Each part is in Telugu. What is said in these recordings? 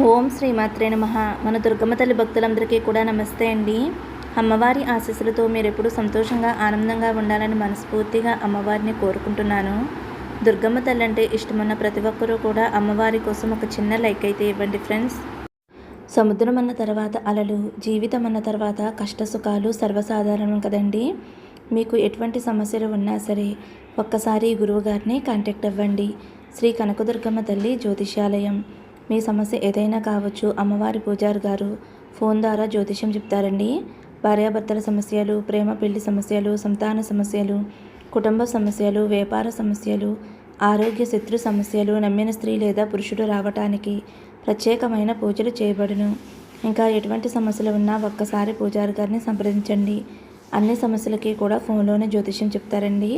ఓం శ్రీమాత్రే నమః. మన దుర్గమ్మ తల్లి భక్తులందరికీ కూడా నమస్తే అండి. అమ్మవారి ఆశీస్సులతో మీరు ఎప్పుడూ సంతోషంగా ఆనందంగా ఉండాలని మనస్ఫూర్తిగా అమ్మవారిని కోరుకుంటున్నాను. దుర్గమ్మ తల్లి అంటే ఇష్టమున్న ప్రతి ఒక్కరూ కూడా అమ్మవారి కోసం ఒక చిన్న లైక్ అయితే ఇవ్వండి ఫ్రెండ్స్. సముద్రం అన్న తర్వాత అలలు, జీవితం అన్న తర్వాత కష్టసుఖాలు సర్వసాధారణం కదండి. మీకు ఎటువంటి సమస్యలు ఉన్నా సరే ఒక్కసారి గురువుగారిని కాంటాక్ట్ అవ్వండి. శ్రీ కనకదుర్గమ్మ తల్లి జ్యోతిష్యాలయం. మీ సమస్య ఏదైనా కావచ్చు, అమ్మవారి పూజారి గారు ఫోన్ ద్వారా జ్యోతిష్యం చెప్తారండి. భార్యాభర్తల సమస్యలు, ప్రేమ పెళ్లి సమస్యలు, సంతాన సమస్యలు, కుటుంబ సమస్యలు, వ్యాపార సమస్యలు, ఆరోగ్య శత్రు సమస్యలు, నమ్మిన స్త్రీ లేదా పురుషుడు రావటానికి ప్రత్యేకమైన పూజలు చేయబడును. ఇంకా ఎటువంటి సమస్యలు ఉన్నా ఒక్కసారి పూజారి గారిని సంప్రదించండి. అన్ని సమస్యలకి కూడా ఫోన్లోనే జ్యోతిష్యం చెప్తారండి.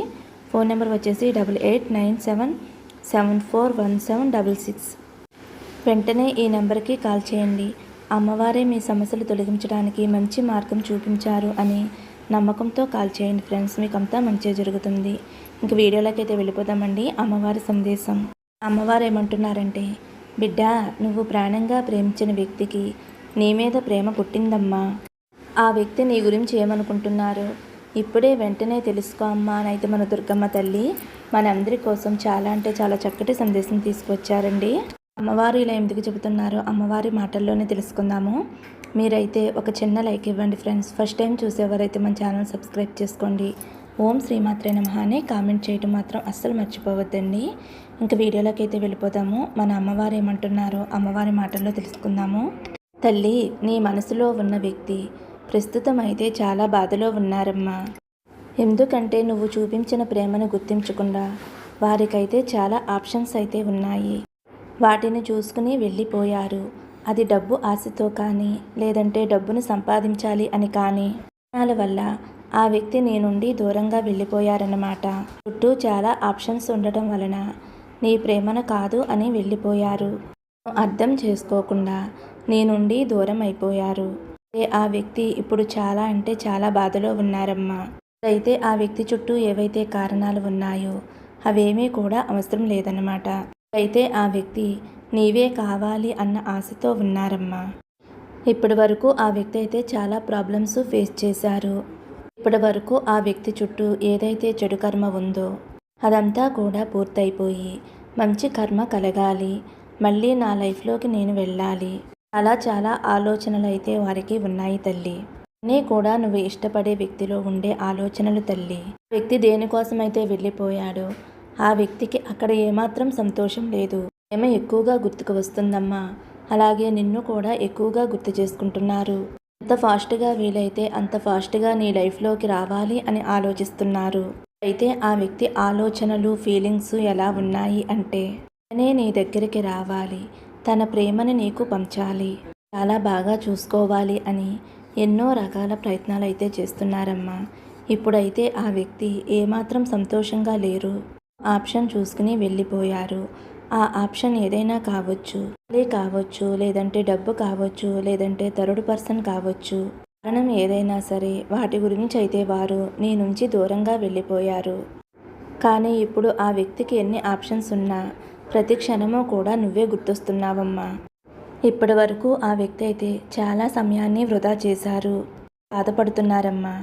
ఫోన్ నెంబర్ వచ్చేసి 8897741766. వెంటనే ఈ నెంబర్కి కాల్ చేయండి. అమ్మవారే మీ సమస్యలు తొలగించడానికి మంచి మార్గం చూపించారు అని నమ్మకంతో కాల్ చేయండి ఫ్రెండ్స్. మీకు అంతా మంచిగా జరుగుతుంది. ఇంక వీడియోలోకి అయితే వెళ్ళిపోదామండి. అమ్మవారి సందేశం. అమ్మవారు ఏమంటున్నారంటే, బిడ్డ, నువ్వు ప్రాణంగా ప్రేమించిన వ్యక్తికి నీ మీద ప్రేమ పుట్టిందమ్మా. ఆ వ్యక్తి నీ గురించి ఏమనుకుంటున్నారు ఇప్పుడే వెంటనే తెలుసుకో అమ్మా అని అయితే మన దుర్గమ్మ తల్లి మనందరి కోసం చాలా అంటే చాలా చక్కటి సందేశం తీసుకొచ్చారండి. అమ్మవారు ఇలా ఎందుకు చెబుతున్నారో అమ్మవారి మాటల్లోనే తెలుసుకుందాము. మీరైతే ఒక చిన్న లైక్ ఇవ్వండి ఫ్రెండ్స్. ఫస్ట్ టైం చూసేవారైతే మన ఛానల్ సబ్స్క్రైబ్ చేసుకోండి. ఓం శ్రీమాత్రే నమః అని కామెంట్ చేయడం మాత్రం అస్సలు మర్చిపోవద్దండి. ఇంక వీడియోలోకి అయితే వెళ్ళిపోదాము. మన అమ్మవారు ఏమంటున్నారో అమ్మవారి మాటల్లో తెలుసుకుందాము. తల్లి, నీ మనసులో ఉన్న వ్యక్తి ప్రస్తుతం అయితే చాలా బాధలో ఉన్నారమ్మా. ఎందుకంటే నువ్వు చూపించిన ప్రేమను గుర్తించకుండా వారికైతే చాలా ఆప్షన్స్ అయితే ఉన్నాయి. వాటిని చూసుకుని వెళ్ళిపోయారు. అది డబ్బు ఆశతో కానీ, లేదంటే డబ్బును సంపాదించాలి అని కానీ, కారణాల వల్ల ఆ వ్యక్తి నీ నుండి దూరంగా వెళ్ళిపోయారన్నమాట. చుట్టూ చాలా ఆప్షన్స్ ఉండటం వలన నీ ప్రేమను కాదు అని వెళ్ళిపోయారు. అర్థం చేసుకోకుండా నీ నుండి దూరం అయిపోయారు. ఆ వ్యక్తి ఇప్పుడు చాలా అంటే చాలా బాధలో ఉన్నారమ్మా. అయితే ఆ వ్యక్తి చుట్టూ ఏవైతే కారణాలు ఉన్నాయో అవేమీ కూడా అవసరం లేదన్నమాట. అయితే ఆ వ్యక్తి నీవే కావాలి అన్న ఆశతో ఉన్నారమ్మా. ఇప్పటి వరకు ఆ వ్యక్తి అయితే చాలా ప్రాబ్లమ్స్ ఫేస్ చేశారు. ఇప్పటి వరకు ఆ వ్యక్తి చుట్టూ ఏదైతే చెడు కర్మ ఉందో అదంతా కూడా పూర్తయిపోయి మంచి కర్మ కలగాలి, మళ్ళీ నా లైఫ్లోకి నేను వెళ్ళాలి, అలా చాలా ఆలోచనలు అయితే వారికి ఉన్నాయి తల్లి. అన్నీ కూడా నువ్వు ఇష్టపడే వ్యక్తిలో ఉండే ఆలోచనలు తల్లి. వ్యక్తి దేనికోసమైతే వెళ్ళిపోయాడో ఆ వ్యక్తికి అక్కడ ఏమాత్రం సంతోషం లేదు. ప్రేమ ఎక్కువగా గుర్తుకు వస్తుందమ్మా. అలాగే నిన్ను కూడా ఎక్కువగా గుర్తు చేసుకుంటున్నారు. ఎంత ఫాస్ట్గా వీలైతే అంత ఫాస్ట్గా నీ లైఫ్లోకి రావాలి అని ఆలోచిస్తున్నారు. అయితే ఆ వ్యక్తి ఆలోచనలు, ఫీలింగ్స్ ఎలా ఉన్నాయి అంటే, తనే నీ దగ్గరికి రావాలి, తన ప్రేమని నీకు పంచాలి, చాలా బాగా చూసుకోవాలి అని ఎన్నో రకాల ప్రయత్నాలు అయితే చేస్తున్నారమ్మా. ఇప్పుడైతే ఆ వ్యక్తి ఏమాత్రం సంతోషంగా లేరు. ఆప్షన్ చూసుకుని వెళ్ళిపోయారు. ఆ ఆప్షన్ ఏదైనా కావచ్చు, కావచ్చు, లేదంటే డబ్బు కావచ్చు, లేదంటే థర్డ్ పర్సన్ కావచ్చు. కారణం ఏదైనా సరే వాటి గురించి అయితే వారు నీ నుంచి దూరంగా వెళ్ళిపోయారు. కానీ ఇప్పుడు ఆ వ్యక్తికి ఎన్ని ఆప్షన్స్ ఉన్నా ప్రతి క్షణము కూడా నువ్వే గుర్తొస్తున్నావమ్మా. ఇప్పటి వరకు ఆ వ్యక్తి అయితే చాలా సమయాన్ని వృధా చేశారు. బాధపడుతున్నారమ్మా.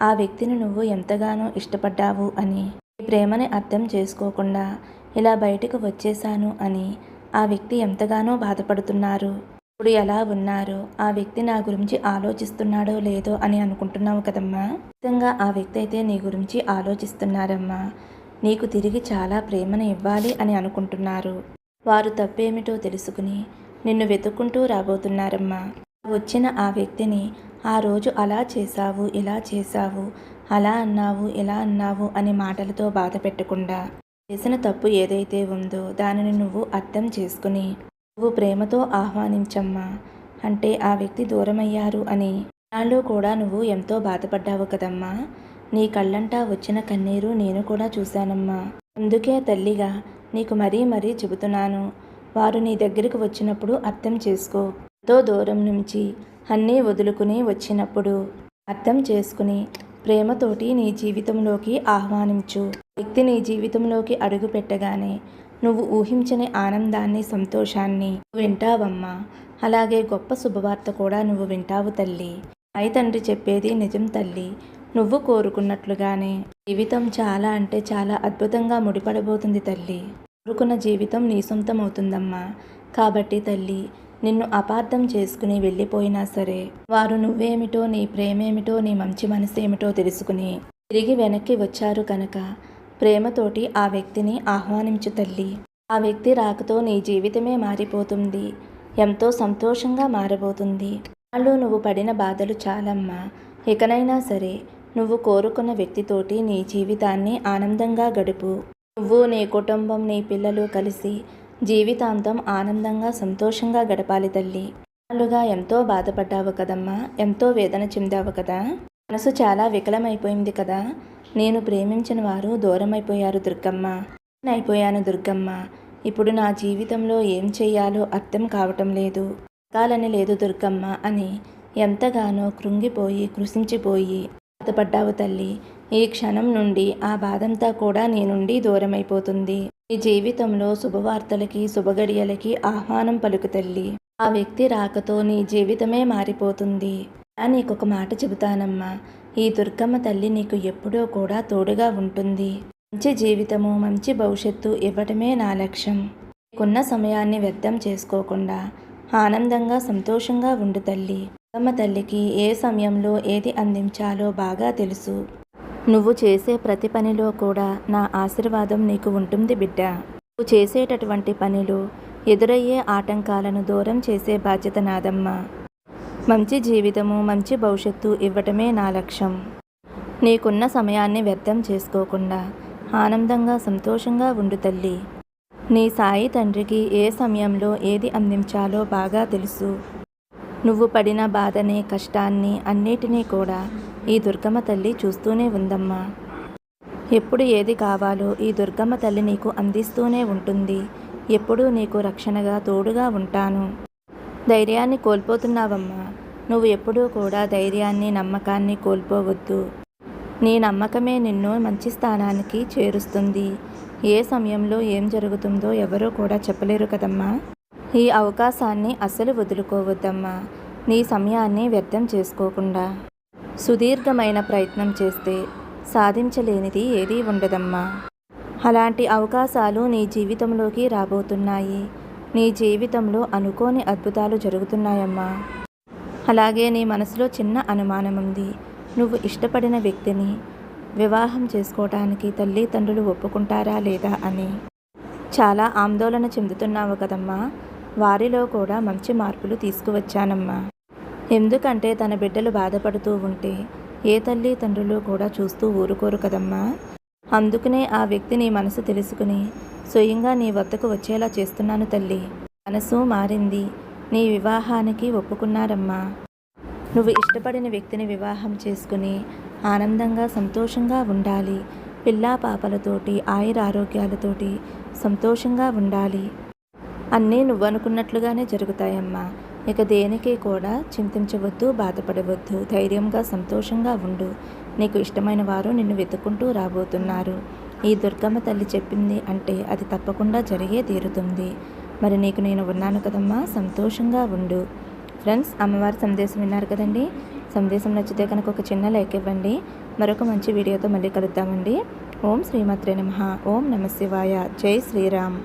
ఆ వ్యక్తిని నువ్వు ఎంతగానో ఇష్టపడ్డావు అని, ప్రేమని అర్థం చేసుకోకుండా ఇలా బయటకు వచ్చేశాను అని ఆ వ్యక్తి ఎంతగానో బాధపడుతున్నారు. ఇప్పుడు ఎలా ఉన్నారో, ఆ వ్యక్తి నా గురించి ఆలోచిస్తున్నాడో లేదో అని అనుకుంటున్నావు కదమ్మా. నిజంగా ఆ వ్యక్తి అయితే నీ గురించి ఆలోచిస్తున్నారమ్మా. నీకు తిరిగి చాలా ప్రేమను ఇవ్వాలి అని అనుకుంటున్నారు. వారు తప్పేమిటో తెలుసుకుని నిన్ను వెతుక్కుంటూ రాబోతున్నారమ్మా. వచ్చిన ఆ వ్యక్తిని ఆ రోజు అలా చేశావు, ఇలా చేశావు, అలా అన్నావు, ఇలా అన్నావు అని మాటలతో బాధ పెట్టకుండా చేసిన తప్పు ఏదైతే ఉందో దానిని నువ్వు అర్థం చేసుకుని నువ్వు ప్రేమతో ఆహ్వానించమ్మా. అంటే ఆ వ్యక్తి దూరమయ్యారు అని నాలో కూడా నువ్వు ఎంతో బాధపడ్డావు కదమ్మా. నీ కళ్ళంటా వచ్చిన కన్నీరు నేను కూడా చూశానమ్మా. అందుకే తల్లిగా నీకు మరీ మరీ చెబుతున్నాను. వారు నీ దగ్గరికి వచ్చినప్పుడు అర్థం చేసుకో. ఎంతో దూరం నుంచి అన్నీ వదులుకుని వచ్చినప్పుడు అర్థం చేసుకుని ప్రేమతోటి నీ జీవితంలోకి ఆహ్వానించు. వ్యక్తి నీ జీవితంలోకి అడుగు పెట్టగానే నువ్వు ఊహించని ఆనందాన్ని, సంతోషాన్ని వింటావమ్మా. అలాగే గొప్ప శుభవార్త కూడా నువ్వు వింటావు తల్లి. సాయి తండ్రి చెప్పేది నిజం తల్లి. నువ్వు కోరుకున్నట్లుగానే జీవితం చాలా అంటే చాలా అద్భుతంగా ముడిపడబోతుంది తల్లి. కోరుకున్న జీవితం నీ సొంతం అవుతుందమ్మా. కాబట్టి తల్లి, నిన్ను అపార్థం చేసుకుని వెళ్ళిపోయినా సరే వారు నువ్వేమిటో, నీ ప్రేమేమిటో, నీ మంచి మనసేమిటో తెలుసుకుని తిరిగి వెనక్కి వచ్చారు కనుక ప్రేమతోటి ఆ వ్యక్తిని ఆహ్వానించు తల్లి. ఆ వ్యక్తి రాకతో నీ జీవితమే మారిపోతుంది. ఎంతో సంతోషంగా మారబోతుంది. వాళ్ళు నువ్వు పడిన బాధలు చాలమ్మా. ఇకనైనా సరే నువ్వు కోరుకున్న వ్యక్తితోటి నీ జీవితాన్ని ఆనందంగా గడుపు. నువ్వు, నీ కుటుంబం, నీ పిల్లలు కలిసి జీవితాంతం ఆనందంగా, సంతోషంగా గడపాలి తల్లి. వాళ్ళుగా ఎంతో బాధపడ్డావు కదమ్మా. ఎంతో వేదన చెందావు కదా. మనసు చాలా వికలమైపోయింది కదా. నేను ప్రేమించిన వారు దూరమైపోయారు దుర్గమ్మ. అయిపోయాను దుర్గమ్మ. ఇప్పుడు నా జీవితంలో ఏం చెయ్యాలో అర్థం కావటం లేదు. కాలని లేదు దుర్గమ్మ అని ఎంతగానో కృంగిపోయి, కృషించిపోయి బాధపడ్డావు తల్లి. ఈ క్షణం నుండి ఆ బాధంతా కూడా నీ నుండి దూరమైపోతుంది. నీ జీవితంలో శుభవార్తలకి, శుభగడియలకి ఆహ్వానం పలుకు తల్లి. ఆ వ్యక్తి రాకతో నీ జీవితమే మారిపోతుంది. నీకొక మాట చెబుతానమ్మా. ఈ దుర్గమ్మ తల్లి నీకు ఎప్పుడూ కూడా తోడుగా ఉంటుంది. మంచి జీవితము, మంచి భవిష్యత్తు ఇవ్వటమే నా లక్ష్యం. నీకున్న సమయాన్ని వ్యర్థం చేసుకోకుండా ఆనందంగా, సంతోషంగా ఉండు తల్లి. దుర్గమ్మ తల్లికి ఏ సమయంలో ఏది అందించాలో బాగా తెలుసు. నువ్వు చేసే ప్రతి పనిలో కూడా నా ఆశీర్వాదం నీకు ఉంటుంది బిడ్డ. నువ్వు చేసేటటువంటి పనిలో ఎదురయ్యే ఆటంకాలను దూరం చేసే బాధ్యత నాదమ్మా. మంచి జీవితము, మంచి భవిష్యత్తు ఇవ్వటమే నా లక్ష్యం. నీకున్న సమయాన్ని వ్యర్థం చేసుకోకుండా ఆనందంగా, సంతోషంగా ఉండు తల్లి. నీ సాయి తండ్రికి ఏ సమయంలో ఏది అందించాలో బాగా తెలుసు. నువ్వు పడిన బాధని, కష్టాన్ని అన్నిటినీ కూడా ఈ దుర్గమ్మ తల్లి చూస్తూనే ఉందమ్మా. ఎప్పుడు ఏది కావాలో ఈ దుర్గమ్మ తల్లి నీకు అందిస్తూనే ఉంటుంది. ఎప్పుడూ నీకు రక్షణగా, తోడుగా ఉంటాను. ధైర్యాన్ని కోల్పోతున్నావమ్మా. నువ్వు ఎప్పుడూ కూడా ధైర్యాన్ని, నమ్మకాన్ని కోల్పోవద్దు. నీ నమ్మకమే నిన్ను మంచి స్థానానికి చేరుస్తుంది. ఏ సమయంలో ఏం జరుగుతుందో ఎవరూ కూడా చెప్పలేరు కదమ్మా. ఈ అవకాశాన్ని అస్సలు వదులుకోవద్దమ్మా. నీ సమయాన్ని వ్యర్థం చేసుకోకుండా సుదీర్ఘమైన ప్రయత్నం చేస్తే సాధించలేనిది ఏదీ ఉండదమ్మా. అలాంటి అవకాశాలు నీ జీవితంలోకి రాబోతున్నాయి. నీ జీవితంలో అనుకోని అద్భుతాలు జరుగుతున్నాయమ్మా. అలాగే నీ మనసులో చిన్న అనుమానం ఉంది. నువ్వు ఇష్టపడిన వ్యక్తిని వివాహం చేసుకోవటానికి తల్లిదండ్రులు ఒప్పుకుంటారా లేదా అని చాలా ఆందోళన చెందుతున్నావు కదమ్మా. వారిలో కూడా మంచి మార్పులు తీసుకువచ్చానమ్మా. ఎందుకంటే తన బిడ్డలు బాధపడుతూ ఉంటే ఏ తల్లిదండ్రులు కూడా చూస్తూ ఊరుకోరు కదమ్మా. అందుకనే ఆ వ్యక్తి నీ మనసు తెలుసుకుని స్వయంగా నీ వద్దకు వచ్చేలా చేస్తున్నాను తల్లి. మనసు మారింది. నీ వివాహానికి ఒప్పుకున్నారమ్మా. నువ్వు ఇష్టపడిన వ్యక్తిని వివాహం చేసుకుని ఆనందంగా, సంతోషంగా ఉండాలి. పిల్లా పాపలతోటి, ఆయురారోగ్యాలతోటి సంతోషంగా ఉండాలి. అన్నీ నువ్వు అనుకున్నట్లుగానే జరుగుతాయమ్మా. ఇక దేనికి కూడా చింతించవద్దు, బాధపడవద్దు. ధైర్యంగా, సంతోషంగా ఉండు. నీకు ఇష్టమైన వారు నిన్ను వెతుక్కుంటూ రాబోతున్నారు. ఈ దుర్గమ్మ తల్లి చెప్పింది అంటే అది తప్పకుండా జరిగే తీరుతుంది. మరి నీకు నేను ఉన్నాను కదమ్మా. సంతోషంగా ఉండు. ఫ్రెండ్స్, అమ్మవారి సందేశం విన్నారు కదండి. సందేశం నచ్చితే కనుక ఒక చిన్న లైక్ ఇవ్వండి. మరొక మంచి వీడియోతో మళ్ళీ కలుద్దామండి. ఓం శ్రీమాత్రే నమః. ఓం నమః శివాయ. జై శ్రీరామ్.